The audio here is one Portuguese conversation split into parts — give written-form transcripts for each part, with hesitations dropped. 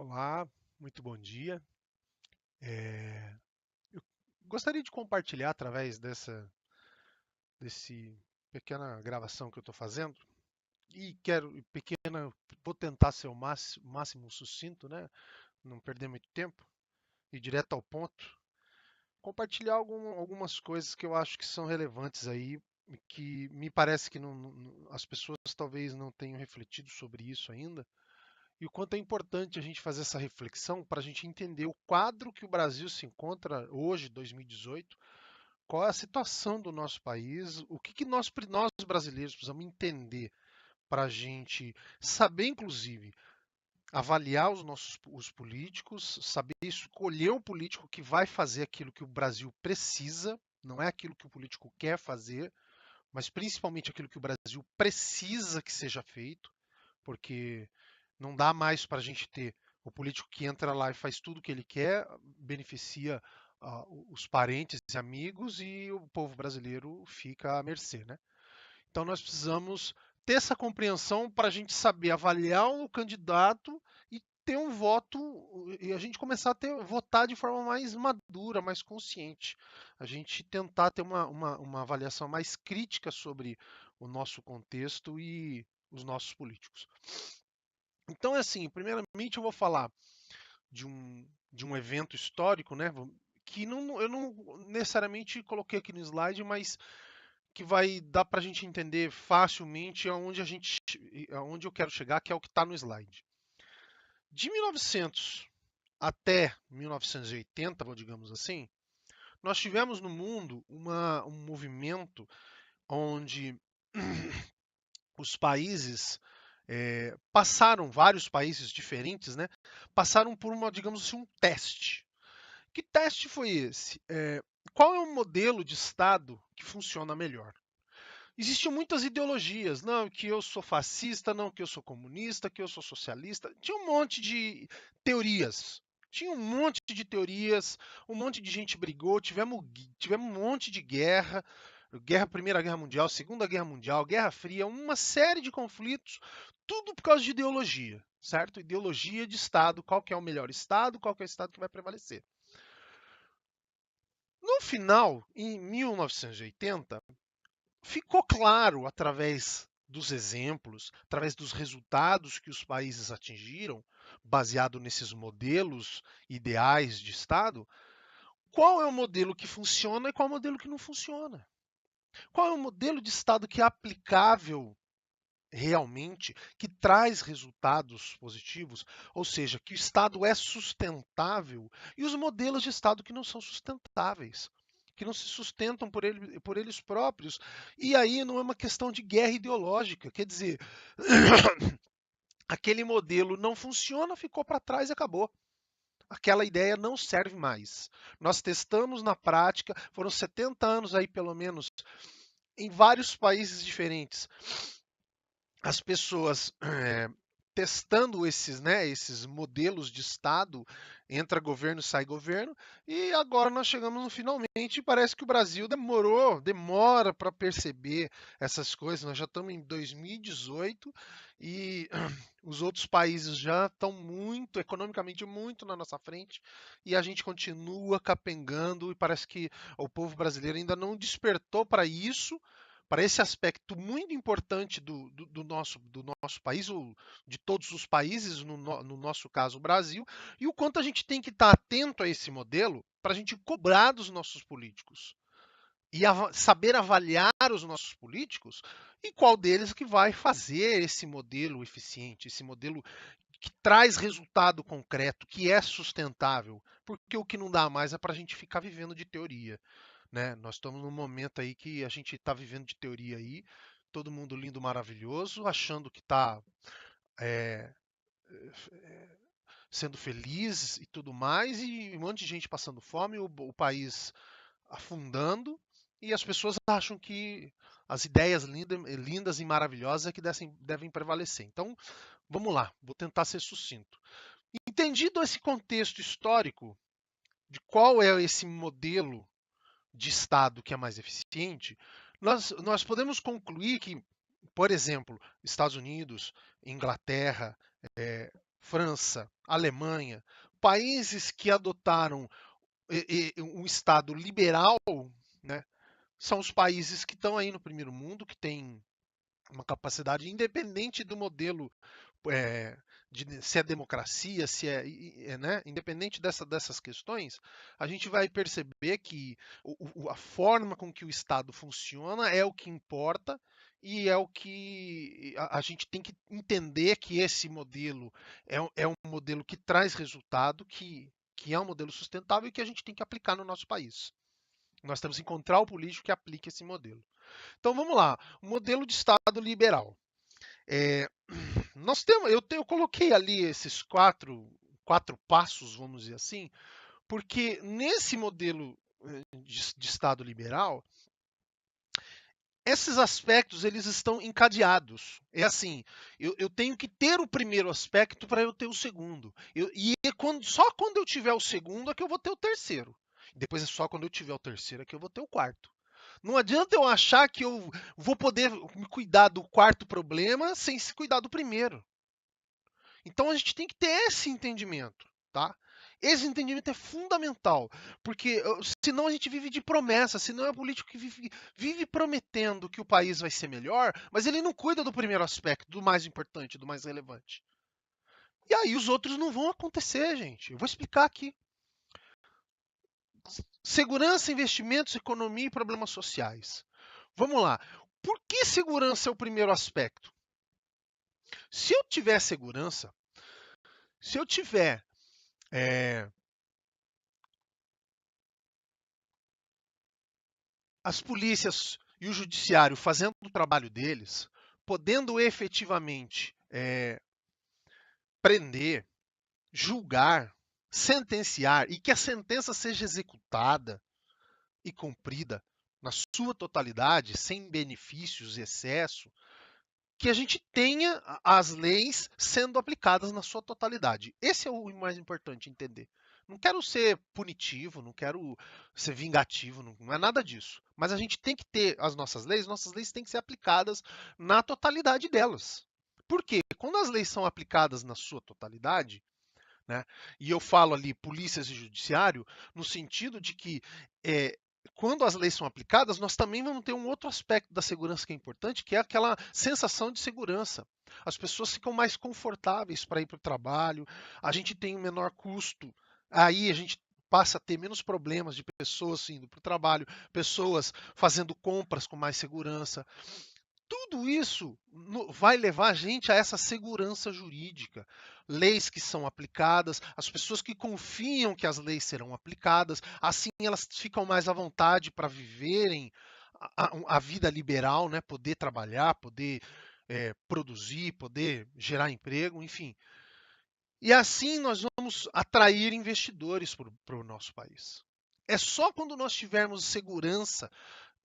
Olá, muito bom dia. Eu gostaria de compartilhar através desse pequena gravação que eu estou fazendo e vou tentar ser o máximo sucinto, né? Não perder muito tempo e direto ao ponto. Compartilhar algumas coisas que eu acho que são relevantes aí, e que me parece que as pessoas talvez não tenham refletido sobre isso ainda. E o quanto é importante a gente fazer essa reflexão para a gente entender o quadro que o Brasil se encontra hoje, 2018, qual é a situação do nosso país, o que nós brasileiros precisamos entender para a gente saber, inclusive, avaliar os políticos, saber escolher o político que vai fazer aquilo que o Brasil precisa, não é aquilo que o político quer fazer, mas principalmente aquilo que o Brasil precisa que seja feito, porque não dá mais para a gente ter o político que entra lá e faz tudo o que ele quer, beneficia os parentes e amigos e o povo brasileiro fica à mercê, né? Então nós precisamos ter essa compreensão para a gente saber avaliar o candidato e ter um voto e a gente começar a votar de forma mais madura, mais consciente. A gente tentar ter uma avaliação mais crítica sobre o nosso contexto e os nossos políticos. Então, é assim, primeiramente eu vou falar de um evento histórico, né? Que eu não necessariamente coloquei aqui no slide, mas que vai dar para a gente entender facilmente aonde eu quero chegar, que é o que está no slide. De 1900 até 1980, digamos assim, nós tivemos no mundo um movimento onde os países vários países diferentes, né, passaram por digamos assim, um teste. Que teste foi esse? Qual é o modelo de Estado que funciona melhor? Existiam muitas ideologias, não, que eu sou fascista, não, que eu sou comunista, que eu sou socialista. Tinha um monte de teorias. Tinha um monte de teorias, um monte de gente brigou, tivemos um monte de Primeira Guerra Mundial, Segunda Guerra Mundial, Guerra Fria, uma série de conflitos, tudo por causa de ideologia, certo? Ideologia de Estado, qual que é o melhor Estado, qual que é o Estado que vai prevalecer. No final, em 1980, ficou claro através dos exemplos, através dos resultados que os países atingiram, baseado nesses modelos ideais de Estado, qual é o modelo que funciona e qual é o modelo que não funciona. Qual é o modelo de Estado que é aplicável realmente, que traz resultados positivos, ou seja, que o Estado é sustentável, e os modelos de Estado que não são sustentáveis, que não se sustentam por eles próprios. E aí não é uma questão de guerra ideológica, quer dizer, aquele modelo não funciona, ficou para trás e acabou. Aquela ideia não serve mais. Nós testamos na prática, foram 70 anos aí pelo menos, em vários países diferentes as pessoas testando esses modelos de Estado, entra governo, sai governo, e agora nós chegamos no finalmente e parece que o Brasil demora para perceber essas coisas. Nós já estamos em 2018 e os outros países já estão economicamente muito na nossa frente, e a gente continua capengando e parece que o povo brasileiro ainda não despertou para isso, para esse aspecto muito importante do nosso país, ou de todos os países, no nosso caso o Brasil, e o quanto a gente tem que estar atento a esse modelo para a gente cobrar dos nossos políticos e saber avaliar os nossos políticos e qual deles que vai fazer esse modelo eficiente, esse modelo que traz resultado concreto, que é sustentável, porque o que não dá mais é para a gente ficar vivendo de teoria, né? Nós estamos num momento aí que a gente está vivendo de teoria aí, todo mundo lindo, maravilhoso, achando que está sendo feliz e tudo mais, e um monte de gente passando fome, o país afundando, e as pessoas acham que as ideias lindas e maravilhosas é que devem prevalecer. Então, vamos lá, vou tentar ser sucinto. Entendido esse contexto histórico de qual é esse modelo de Estado que é mais eficiente, nós podemos concluir que, por exemplo, Estados Unidos, Inglaterra, França, Alemanha, países que adotaram um Estado liberal, né, são os países que estão aí no primeiro mundo, que têm uma capacidade independente do modelo, é, se é democracia, se é, né, independente dessas questões, a gente vai perceber que a forma com que o Estado funciona é o que importa e é o que a gente tem que entender que esse modelo é um modelo que traz resultado, que é um modelo sustentável e que a gente tem que aplicar no nosso país. Nós temos que encontrar o político que aplique esse modelo. Então vamos lá, o modelo de Estado liberal. É, nós temos, eu coloquei ali esses quatro passos, vamos dizer assim, porque nesse modelo de Estado liberal, esses aspectos eles estão encadeados. É assim, eu tenho que ter o primeiro aspecto para eu ter o segundo. Só quando eu tiver o segundo é que eu vou ter o terceiro. Depois é só quando eu tiver o terceiro é que eu vou ter o quarto. Não adianta eu achar que eu vou poder me cuidar do quarto problema sem se cuidar do primeiro. Então a gente tem que ter esse entendimento, tá? Esse entendimento é fundamental, porque senão a gente vive de promessa, senão é um político que vive prometendo que o país vai ser melhor, mas ele não cuida do primeiro aspecto, do mais importante, do mais relevante. E aí os outros não vão acontecer, gente. Eu vou explicar aqui. Segurança, investimentos, economia e problemas sociais. Vamos lá. Por que segurança é o primeiro aspecto? Se eu tiver segurança, se eu tiver é, as polícias e o judiciário fazendo o trabalho deles, podendo efetivamente prender, julgar, sentenciar e que a sentença seja executada e cumprida na sua totalidade, sem benefícios, excesso, que a gente tenha as leis sendo aplicadas na sua totalidade. Esse é o mais importante entender. Não quero ser punitivo, não quero ser vingativo, não é nada disso. Mas a gente tem que ter as nossas leis têm que ser aplicadas na totalidade delas. Por quê? Quando as leis são aplicadas na sua totalidade, né? E eu falo ali polícias e judiciário no sentido de que é, quando as leis são aplicadas, nós também vamos ter um outro aspecto da segurança que é importante, que é aquela sensação de segurança. As pessoas ficam mais confortáveis para ir para o trabalho, a gente tem um menor custo, aí a gente passa a ter menos problemas de pessoas indo para o trabalho, pessoas fazendo compras com mais segurança. Tudo isso vai levar a gente a essa segurança jurídica. Leis que são aplicadas, as pessoas que confiam que as leis serão aplicadas, assim elas ficam mais à vontade para viverem a vida liberal, né? Poder trabalhar, poder produzir, poder gerar emprego, enfim. E assim nós vamos atrair investidores para o nosso país. É só quando nós tivermos segurança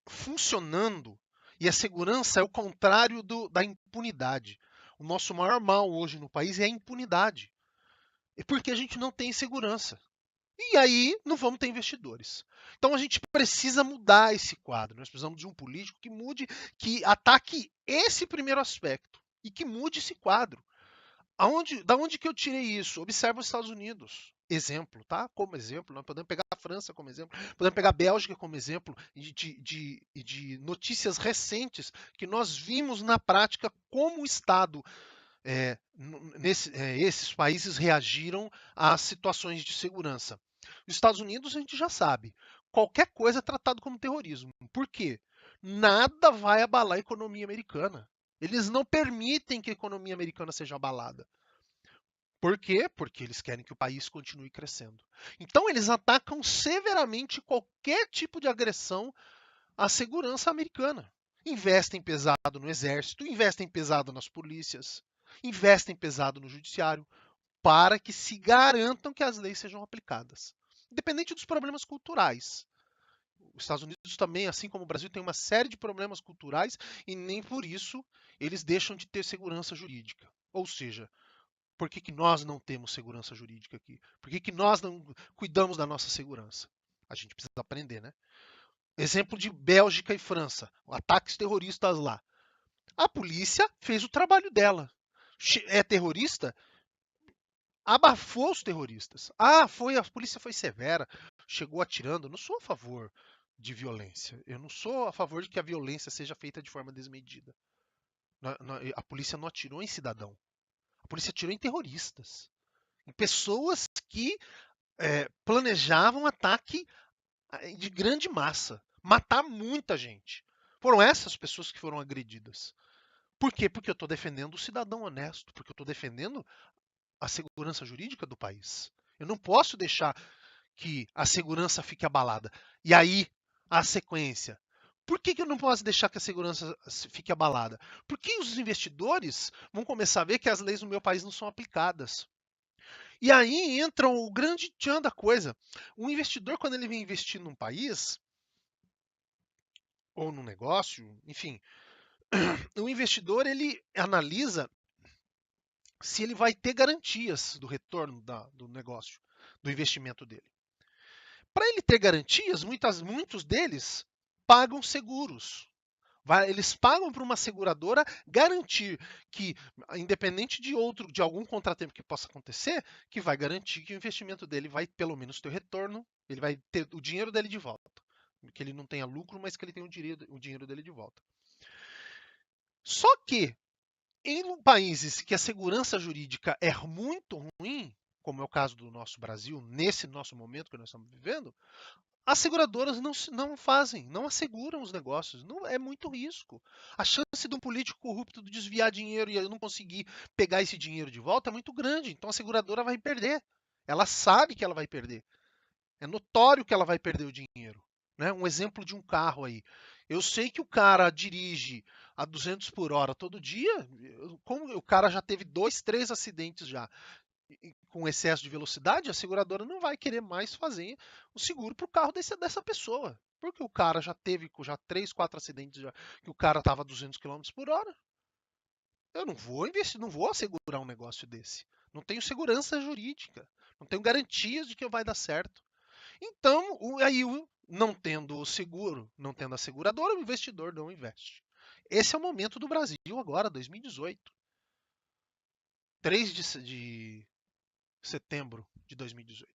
funcionando. E a segurança é o contrário da impunidade. O nosso maior mal hoje no país é a impunidade. É porque a gente não tem segurança. E aí não vamos ter investidores. Então a gente precisa mudar esse quadro. Nós precisamos de um político que mude, que ataque esse primeiro aspecto e que mude esse quadro. Da onde que eu tirei isso? Observa os Estados Unidos. Exemplo, tá? Como exemplo, nós podemos pegar a França como exemplo, podemos pegar a Bélgica como exemplo de notícias recentes que nós vimos na prática como o Estado, esses países reagiram às situações de segurança. Os Estados Unidos a gente já sabe, qualquer coisa é tratado como terrorismo. Por quê? Nada vai abalar a economia americana. Eles não permitem que a economia americana seja abalada. Por quê? Porque eles querem que o país continue crescendo. Então, eles atacam severamente qualquer tipo de agressão à segurança americana. Investem pesado no exército, investem pesado nas polícias, investem pesado no judiciário, para que se garantam que as leis sejam aplicadas. Independente dos problemas culturais. Os Estados Unidos também, assim como o Brasil, tem uma série de problemas culturais e nem por isso eles deixam de ter segurança jurídica. Ou seja, por que nós não temos segurança jurídica aqui? Por que nós não cuidamos da nossa segurança? A gente precisa aprender, né? Exemplo de Bélgica e França, ataques terroristas lá. A polícia fez o trabalho dela. É terrorista? abafou os terroristas. A polícia foi severa, chegou atirando. Eu não sou a favor de violência. Eu não sou a favor de que a violência seja feita de forma desmedida. A polícia não atirou em cidadão. A polícia atirou em terroristas. Em pessoas que planejavam ataque de grande massa. Matar muita gente. Foram essas pessoas que foram agredidas. Por quê? Porque eu estou defendendo o cidadão honesto. Porque eu estou defendendo a segurança jurídica do país. Eu não posso deixar que a segurança fique abalada. E aí, a sequência. Por que eu não posso deixar que a segurança fique abalada? Porque os investidores vão começar a ver que as leis no meu país não são aplicadas. E aí entra o grande tchan da coisa. O investidor, quando ele vem investir num país, ou num negócio, enfim, o investidor ele analisa se ele vai ter garantias do retorno do negócio, do investimento dele. Para ele ter garantias, muitos deles pagam seguros. Eles pagam para uma seguradora garantir que, independente de algum contratempo que possa acontecer, que vai garantir que o investimento dele vai pelo menos ter retorno, ele vai ter o dinheiro dele de volta. Que ele não tenha lucro, mas que ele tenha o dinheiro dele de volta. Só que em países que a segurança jurídica é muito ruim, como é o caso do nosso Brasil, nesse nosso momento que nós estamos vivendo, as seguradoras não fazem, não asseguram os negócios. Não, é muito risco. A chance de um político corrupto desviar dinheiro e não conseguir pegar esse dinheiro de volta é muito grande. Então a seguradora vai perder. Ela sabe que ela vai perder. É notório que ela vai perder o dinheiro. Né? Um exemplo de um carro aí. Eu sei que o cara dirige a 200 por hora todo dia. Como o cara já teve 2, 3 acidentes já com excesso de velocidade, a seguradora não vai querer mais fazer o seguro para o carro dessa pessoa. Porque o cara já teve 3, 4 acidentes já, que o cara estava a 200 km por hora. Eu não vou investir, não vou assegurar um negócio desse. Não tenho segurança jurídica. Não tenho garantias de que vai dar certo. Então, aí, não tendo o seguro, não tendo a seguradora, o investidor não investe. Esse é o momento do Brasil agora, 2018. 3 de setembro de 2018.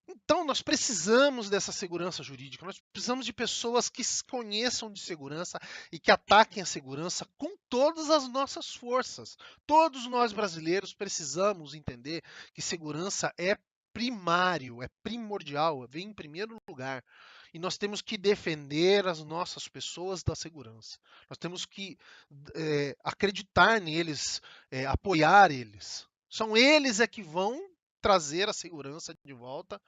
Então, nós precisamos dessa segurança jurídica, nós precisamos de pessoas que conheçam de segurança e que ataquem a segurança com todas as nossas forças. Todos nós brasileiros precisamos entender que segurança é primário, é primordial, vem em primeiro lugar. E nós temos que defender as nossas pessoas da segurança. Nós temos que acreditar neles, apoiar eles. São eles que vão trazer a segurança de volta.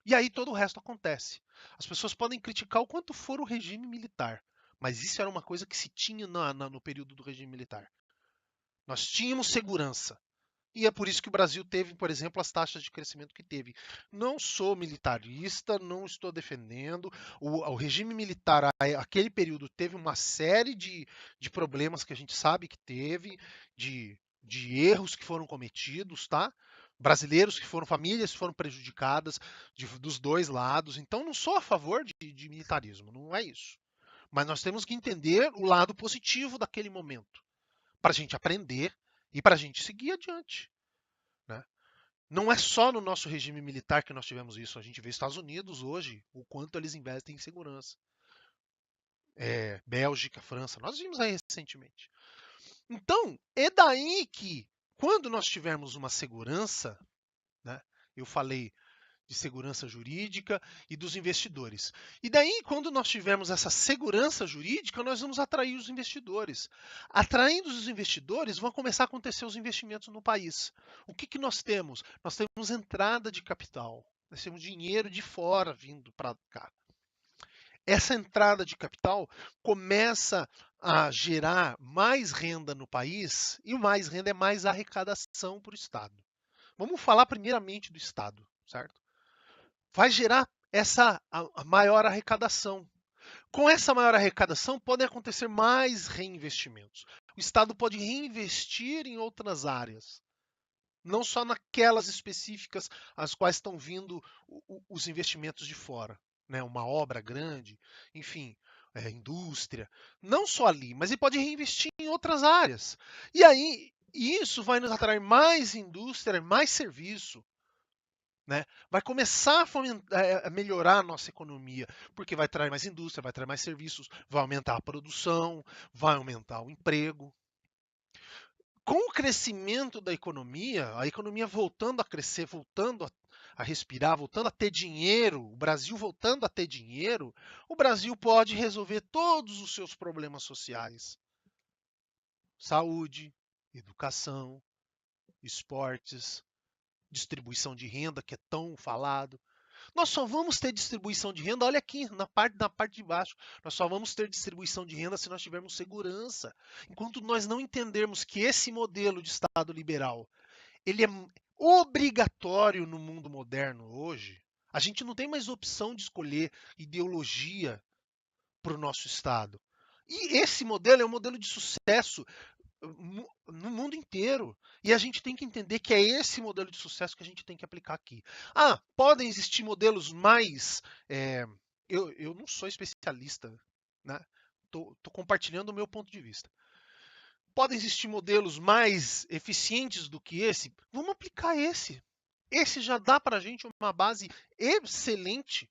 E aí todo o resto acontece. As pessoas podem criticar o quanto for o regime militar, mas isso era uma coisa que se tinha no período do regime militar. Nós tínhamos segurança. E é por isso que o Brasil teve, por exemplo, as taxas de crescimento que teve. Não sou militarista, não estou defendendo. O regime militar, aquele período, teve uma série de problemas que a gente sabe que teve, de erros que foram cometidos, tá? Brasileiros que foram, famílias que foram prejudicadas dos dois lados. Então, não sou a favor de militarismo, não é isso. Mas nós temos que entender o lado positivo daquele momento, para a gente aprender e para a gente seguir adiante. Né? Não é só no nosso regime militar que nós tivemos isso. A gente vê Estados Unidos hoje, o quanto eles investem em segurança. Bélgica, França, nós vimos aí recentemente. Então, é daí que, quando nós tivermos uma segurança, né, eu falei de segurança jurídica e dos investidores. E daí, quando nós tivermos essa segurança jurídica, nós vamos atrair os investidores. Atraindo os investidores, vão começar a acontecer os investimentos no país. O que nós temos? Nós temos entrada de capital. Nós temos dinheiro de fora vindo para cá. Essa entrada de capital começa a gerar mais renda no país, e mais renda é mais arrecadação para o Estado. Vamos falar primeiramente do Estado, certo? Vai gerar a maior arrecadação. Com essa maior arrecadação, podem acontecer mais reinvestimentos. O Estado pode reinvestir em outras áreas, não só naquelas específicas às quais estão vindo os investimentos de fora. Né? Uma obra grande, enfim, indústria. Não só ali, mas ele pode reinvestir em outras áreas. E aí E isso vai nos atrair mais indústria, mais serviço. Né? Vai começar a melhorar a nossa economia, porque vai trazer mais indústria, vai trazer mais serviços, vai aumentar a produção, vai aumentar o emprego. Com o crescimento da economia, a economia voltando a crescer, voltando a respirar, voltando a ter dinheiro, o Brasil voltando a ter dinheiro, o Brasil pode resolver todos os seus problemas sociais. Saúde, educação, esportes, distribuição de renda, que é tão falado. Nós só vamos ter distribuição de renda, olha aqui na parte de baixo. Nós só vamos ter distribuição de renda se nós tivermos segurança. Enquanto nós não entendermos que esse modelo de Estado liberal, ele é obrigatório no mundo moderno hoje, a gente não tem mais opção de escolher ideologia para o nosso Estado. E esse modelo é um modelo de sucesso no mundo inteiro. E a gente tem que entender que é esse modelo de sucesso que a gente tem que aplicar aqui. Ah, podem existir modelos mais. Eu não sou especialista, né? Tô compartilhando o meu ponto de vista. Podem existir modelos mais eficientes do que esse? Vamos aplicar esse. Esse já dá para a gente uma base excelente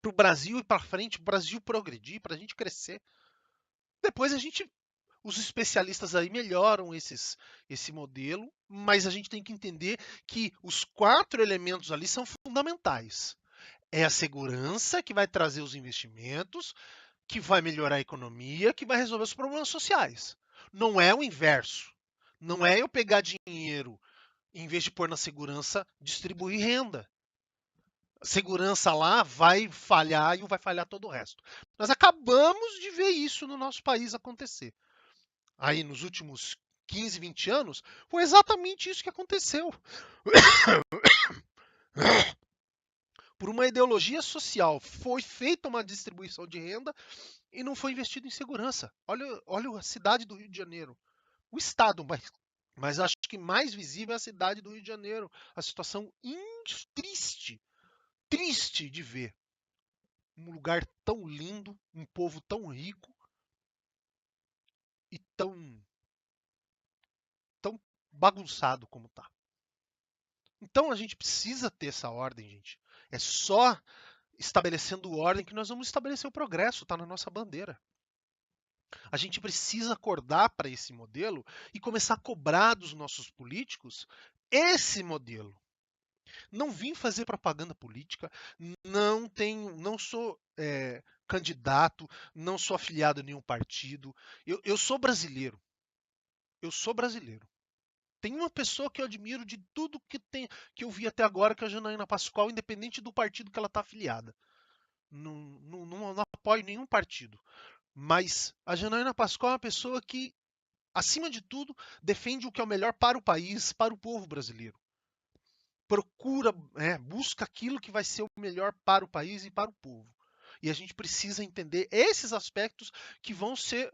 para o Brasil ir para frente, para o Brasil progredir, para a gente crescer. Depois os especialistas aí melhoram esse modelo, mas a gente tem que entender que os 4 elementos ali são fundamentais. É a segurança que vai trazer os investimentos, que vai melhorar a economia, que vai resolver os problemas sociais. Não é o inverso. Não é eu pegar dinheiro, em vez de pôr na segurança, distribuir renda. A segurança lá vai falhar e vai falhar todo o resto. Nós acabamos de ver isso no nosso país acontecer. Aí nos últimos 15, 20 anos, foi exatamente isso que aconteceu. Por uma ideologia social, foi feita uma distribuição de renda e não foi investido em segurança. Olha a cidade do Rio de Janeiro. O Estado, mas acho que mais visível é a cidade do Rio de Janeiro. A situação triste, triste de ver. Um lugar tão lindo, um povo tão rico e tão bagunçado como está. Então a gente precisa ter essa ordem, gente. É só estabelecendo ordem que nós vamos estabelecer o progresso, está na nossa bandeira. A gente precisa acordar para esse modelo e começar a cobrar dos nossos políticos esse modelo. Não vim fazer propaganda política, não sou candidato, não sou afiliado a nenhum partido. Eu sou brasileiro. Eu sou brasileiro. Tem uma pessoa que eu admiro de tudo que eu vi até agora, que é a Janaína Pascoal, independente do partido que ela está afiliada. Não apoio nenhum partido. Mas a Janaína Pascoal é uma pessoa que, acima de tudo, defende o que é o melhor para o país, para o povo brasileiro. Procura, busca aquilo que vai ser o melhor para o país e para o povo. E a gente precisa entender esses aspectos que vão ser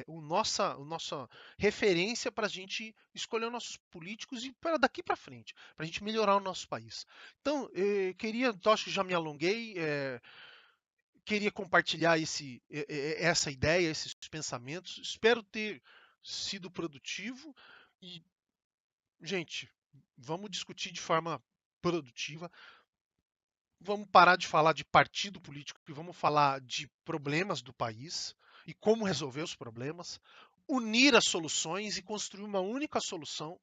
nossa referência para a gente escolher os nossos políticos e para daqui para frente, para a gente melhorar o nosso país. Então, acho que já me alonguei, queria compartilhar essa ideia, esses pensamentos. Espero ter sido produtivo e, gente, vamos discutir de forma produtiva. Vamos parar de falar de partido político e vamos falar de problemas do país e como resolver os problemas, unir as soluções e construir uma única solução.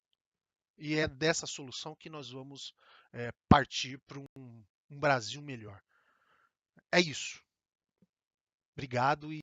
E é dessa solução que nós vamos partir para um Brasil melhor. É isso. Obrigado e